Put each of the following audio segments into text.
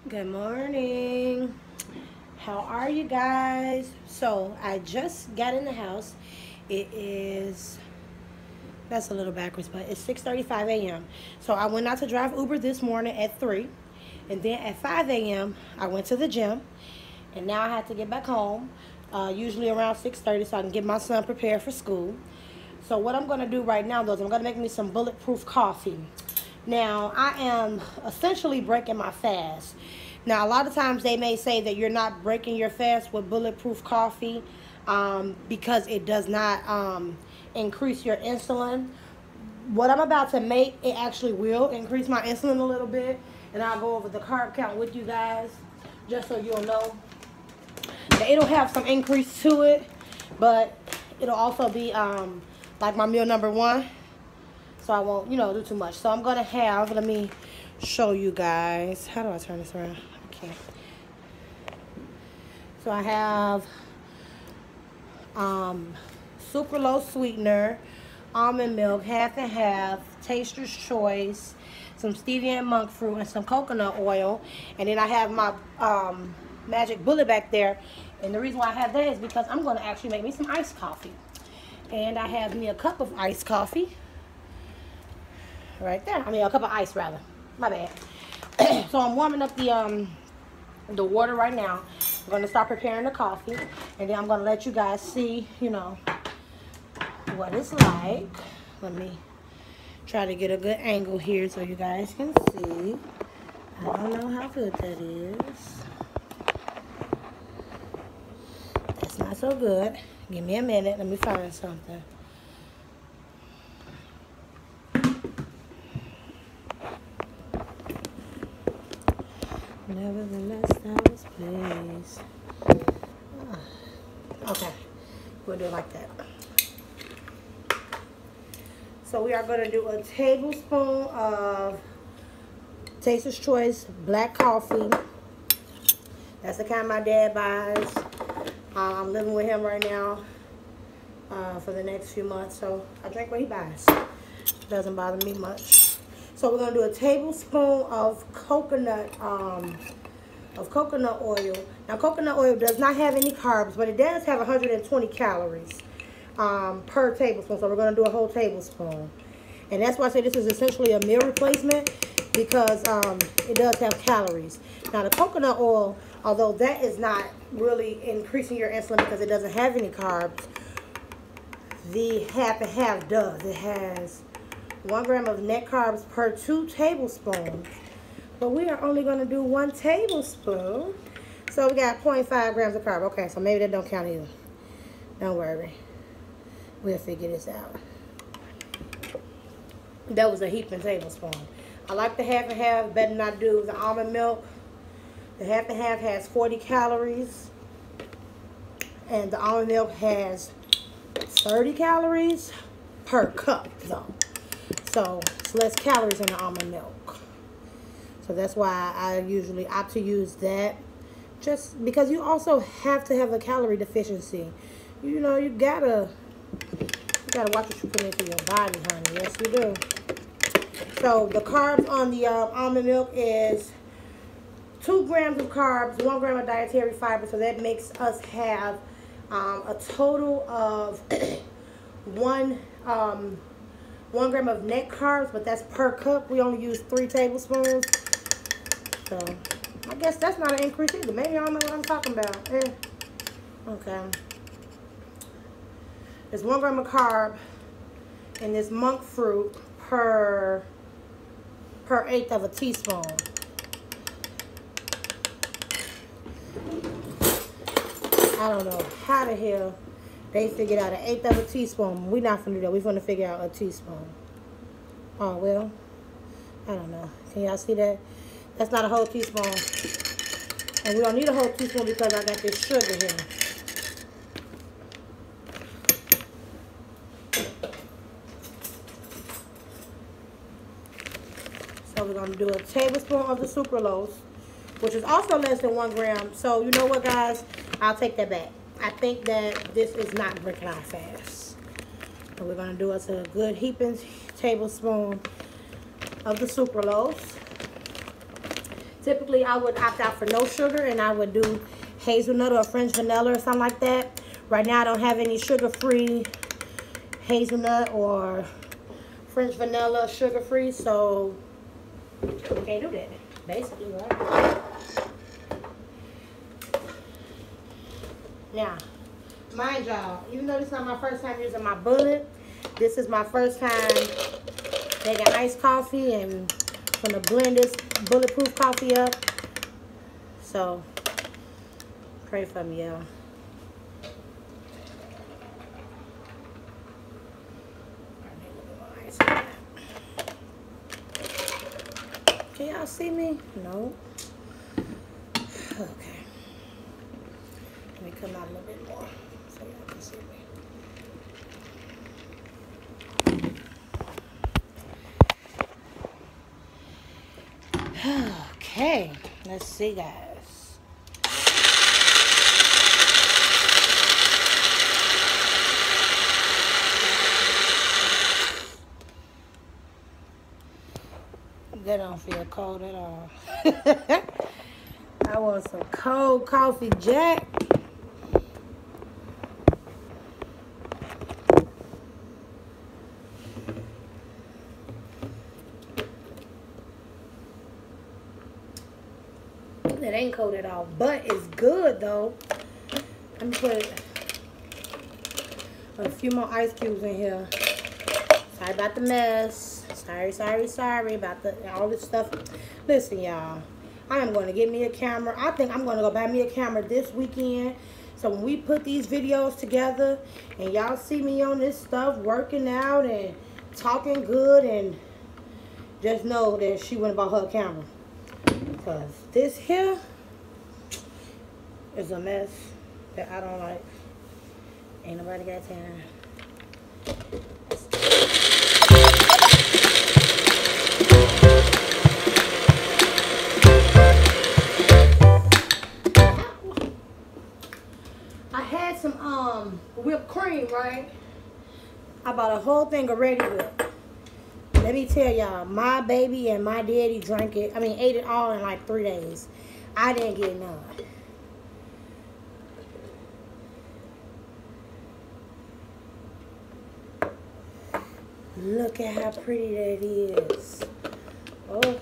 Good morning. How are you guys? So I just got in the house. It is that's a little backwards, but it's 6:35 a.m. So I went out to drive Uber this morning at 3, and then at 5 a.m. I went to the gym, and now I have to get back home. Usually around 6:30, so I can get my son prepared for school. So what I'm gonna do right now, though, is I'm gonna make me some bulletproof coffee. Now, I am essentially breaking my fast. Now, a lot of times they may say that you're not breaking your fast with bulletproof coffee because it does not increase your insulin. What I'm about to make, it actually will increase my insulin a little bit. And I'll go over the carb count with you guys just so you'll know that it'll have some increase to it. But it'll also be like my meal number one. So I won't, do too much. So I'm going to have, let me show you guys. How do I turn this around? I can't. So I have sucralose sweetener, almond milk, half and half, taster's choice, some stevia and monk fruit, and some coconut oil. And then I have my magic bullet back there. And the reason why I have that is because I'm going to actually make me some iced coffee. And I have me a cup of iced coffee. Right there. I mean, a cup of ice, rather. My bad. So I'm warming up the water right now. I'm going to start preparing the coffee. And then I'm going to let you guys see, what it's like. Let me try to get a good angle here so you guys can see. I don't know how good that is. That's not so good. Give me a minute. Let me find something. Nevertheless, that was pleased. Okay, we'll do it like that. So we are going to do a tablespoon of Taster's Choice black coffee. That's the kind my dad buys. I'm living with him right now for the next few months, so I drink what he buys. It doesn't bother me much. So we're gonna do a tablespoon of coconut oil. Now, coconut oil does not have any carbs, but it does have 120 calories per tablespoon. So we're gonna do a whole tablespoon, and that's why I say this is essentially a meal replacement because it does have calories. Now, the coconut oil, although that is not really increasing your insulin because it doesn't have any carbs, the half and half does. It has 1 gram of net carbs per 2 tablespoons. But we are only going to do 1 tablespoon. So we got 0.5 grams of carb. Okay, so maybe that don't count either. Don't worry. We'll figure this out. That was a heaping tablespoon. I like the half and half better than I do the almond milk. The half and half has 40 calories. And the almond milk has 30 calories per cup, though. So it's less calories in the almond milk. So that's why I usually opt to use that. Just because you also have to have a calorie deficiency. You gotta watch what you put into your body, honey. Yes, you do. So the carbs on the almond milk is 2 grams of carbs, 1 gram of dietary fiber. So that makes us have a total of 1 gram of net carbs, but that's per cup. We only use 3 tablespoons. So I guess that's not an increase either. Maybe y'all know what I'm talking about. Okay. There's 1 gram of carb and this monk fruit per 1/8 of a teaspoon. I don't know how the hell they figured out 1/8 of a teaspoon. We're not going to do that. We're going to figure out a teaspoon. Oh, well. I don't know. Can y'all see that? That's not a whole teaspoon. And we don't need a whole teaspoon because I got this sugar here. So we're going to do a tablespoon of the sucralose, which is also less than 1 gram. So you know what, guys? I'll take that back. I think that this is not breaking our fast. So we're going to do us a good heaping tablespoon of the sucralose. Typically, I would opt out for no sugar, and I would do hazelnut or French vanilla or something like that. Right now, I don't have any sugar-free hazelnut or French vanilla sugar-free, so we can't do that, basically, right? Now, mind y'all, even though this is not my first time using my bullet, this is my first time making iced coffee, and I'm gonna blend this bulletproof coffee up. So, pray for me, y'all. Can y'all see me? No. Okay. Let me come out a little bit more so y'all can see me. Okay, let's see, guys. That don't feel cold at all. I want some cold coffee, Jack. It ain't cold at all, but it's good though. Let me put a few more ice cubes in here. Sorry about the mess. Sorry about all this stuff. Listen, y'all, I am going to get me a camera. I think I'm going to go buy me a camera this weekend. So when we put these videos together and y'all see me on this stuff, working out and talking good, and just know that she went and bought her a camera. Because this here is a mess that I don't like. Ain't nobody got time. I had some whipped cream, right? I bought a whole thing of Ready Whip. Let me tell y'all, my baby and my daddy drank it. I mean, ate it all in like 3 days. I didn't get none. Look at how pretty that is. Oh.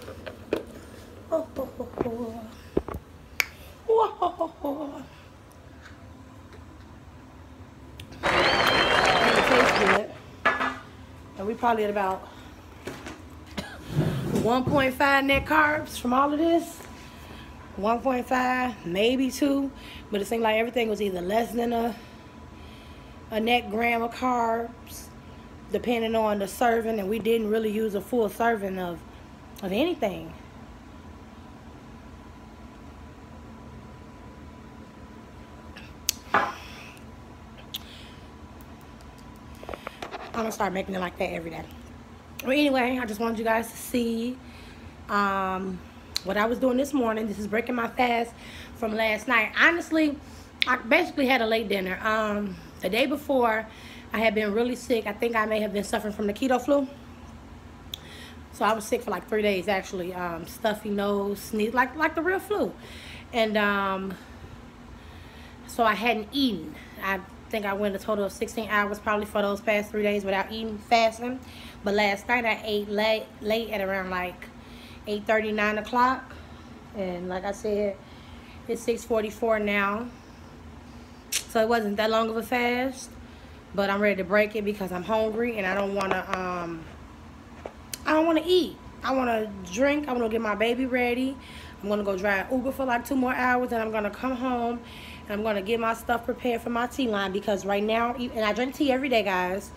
Oh, oh, oh, oh. Oh, oh, oh. It tastes good. And we probably at about 1.5 net carbs from all of this. 1.5, maybe 2. But it seemed like everything was either less than a net gram of carbs, depending on the serving, and we didn't really use a full serving of anything. I'm gonna start making it like that every day. Well, anyway, I just wanted you guys to see what I was doing this morning. This is breaking my fast from last night. Honestly, I basically had a late dinner. The day before, I had been really sick. I think I may have been suffering from the keto flu. So I was sick for like 3 days, actually. Stuffy nose, sneeze, like the real flu. And so I hadn't eaten. I think I went a total of 16 hours probably for those past 3 days without eating, fasting. But last night I ate late at around like 8:30, 9 o'clock. And like I said, it's 6:44 now. So it wasn't that long of a fast. But I'm ready to break it because I'm hungry and I don't want to eat. I want to drink. I want to get my baby ready. I'm going to go drive Uber for like 2 more hours, and I'm going to come home and I'm going to get my stuff prepared for my tea line, because right now, and I drink tea every day, guys,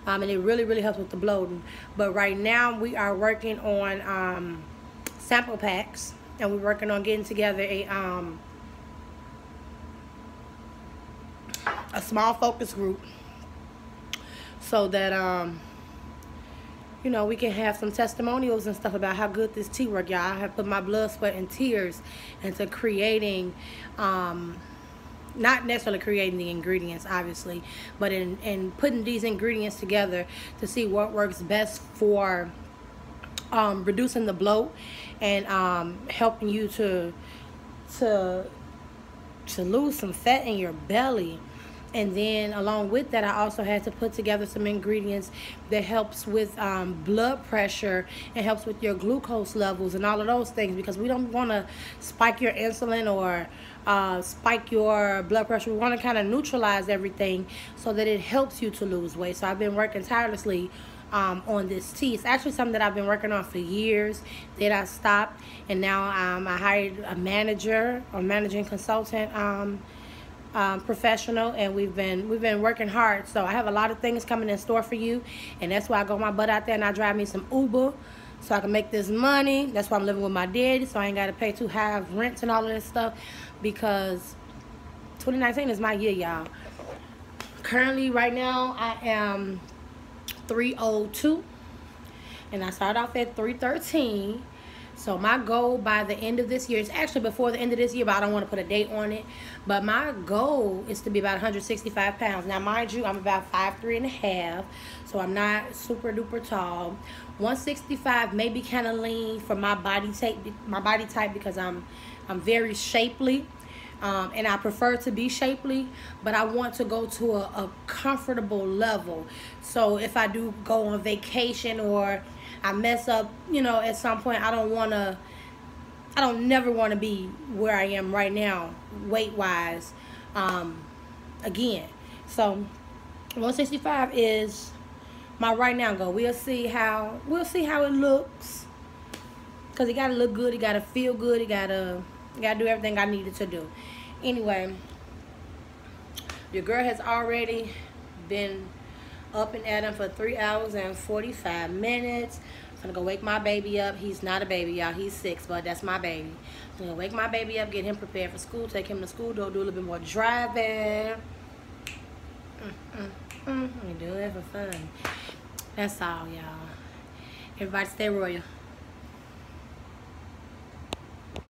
and it really, really helps with the bloating. But right now we are working on sample packs, and we're working on getting together a small focus group, so that you know, we can have some testimonials and stuff about how good this tea works, y'all. I have put my blood, sweat, and tears into creating, not necessarily creating the ingredients, obviously, but in putting these ingredients together to see what works best for reducing the bloat and helping you to lose some fat in your belly. And then along with that, I also had to put together some ingredients that helps with blood pressure and helps with your glucose levels and all of those things, because we don't want to spike your insulin or spike your blood pressure. We want to kind of neutralize everything so that it helps you to lose weight. So I've been working tirelessly on this tea. It's actually something that I've been working on for years. Then I stopped, and now I hired a manager or managing consultant professional, and we've been working hard. So I have a lot of things coming in store for you, and that's why I go my butt out there and I drive me some Uber so I can make this money. That's why I'm living with my daddy, so I ain't got to pay too high of rent and all of this stuff, because 2019 is my year, y'all. Currently, right now, I am 302, and I started off at 313. So my goal by the end of this year, it's actually before the end of this year, but I don't want to put a date on it. But my goal is to be about 165 pounds. Now, mind you, I'm about 5'3.5", so I'm not super duper tall. 165 may be kind of lean for my body type, because I'm very shapely. And I prefer to be shapely, but I want to go to a comfortable level. So if I do go on vacation or I mess up, you know, at some point, I don't never want to be where I am right now, weight-wise, again. So 165 is my right now goal. We'll see how it looks, because it gotta look good, it gotta feel good, it gotta do everything I needed to do. Anyway, your girl has already been up and at him for 3 hours and 45 minutes. I'm gonna go wake my baby up. He's not a baby, y'all. He's 6, but that's my baby. I'm gonna wake my baby up, get him prepared for school, take him to school, do a little bit more driving. We do it for fun. That's all, y'all. Everybody stay royal.